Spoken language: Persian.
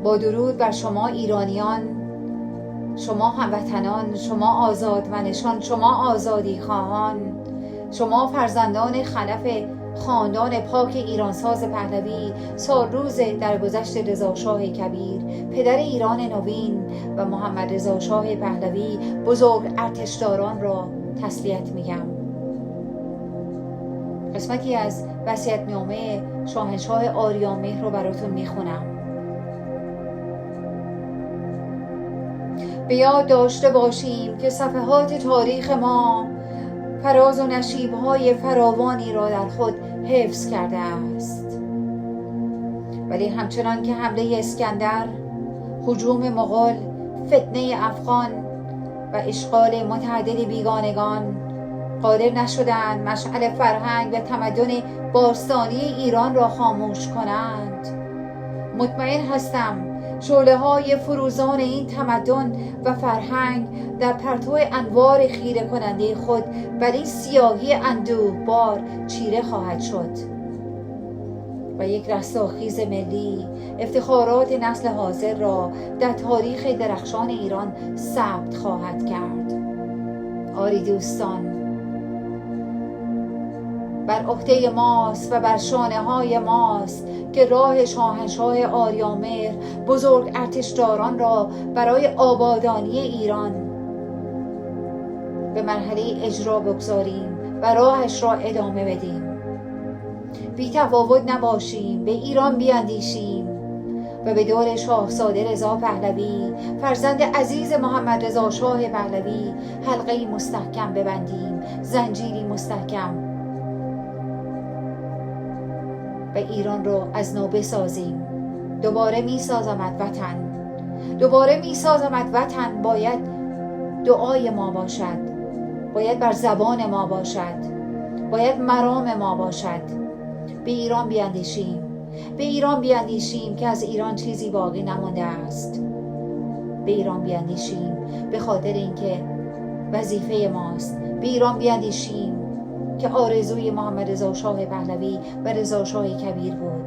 با درود بر شما ایرانیان، شما هموطنان، شما آزادمنشان، شما آزادی خواهان، شما فرزندان خلف خاندان پاک ایرانساز پهلوی، سالروز درگذشت رضاشاه کبیر، پدر ایران نوین و محمد رضا شاه پهلوی بزرگ ارتشداران را تسلیت میگم. قسمتی از وصیت‌نامه شاهنشاه آریامهر رو براتون میخونم. به یاد داشته باشیم که صفحات تاریخ ما فراز و نشیب‌های فراوانی را در خود حفظ کرده است، ولی همچنان که حمله اسکندر، هجوم مغول، فتنه افغان و اشغال متعدد بیگانگان قادر نشدند مشعل فرهنگ و تمدن باستانی ایران را خاموش کنند، مطمئن هستم شعله‌های فروزان این تمدن و فرهنگ در پرتو انوار خیره کننده خود بر این سیاهی اندوهبار چیره خواهد شد و یک رستاخیز ملی افتخارات نسل حاضر را در تاریخ درخشان ایران ثبت خواهد کرد. آری دوستان، بر عهده ماست و بر شانه های ماست که راه شاهنشاه آریامهر بزرگ ارتشداران را برای آبادانی ایران به مرحله اجرا بگذاریم و راهش را ادامه بدیم. بی تفاوت نباشیم، به ایران بیاندیشیم و به دور شاهزاده رضا پهلوی، فرزند عزیز محمد رضا شاه پهلوی، حلقه‌ای مستحکم ببندیم، زنجیری مستحکم، و ایران رو از نو بسازیم. دوباره میسازمت وطن، دوباره میسازمت وطن باید دعای ما باشد، باید بر زبان ما باشد، باید مرام ما باشد. به ایران بیاندیشیم، به ایران بیاندیشیم که از ایران چیزی باقی نمانده است. به ایران بیاندیشیم به خاطر اینکه وظیفه ماست. به ایران بیاندیشیم که آرزوی محمد رضا شاه پهلوی و رضا شاه کبیر بود.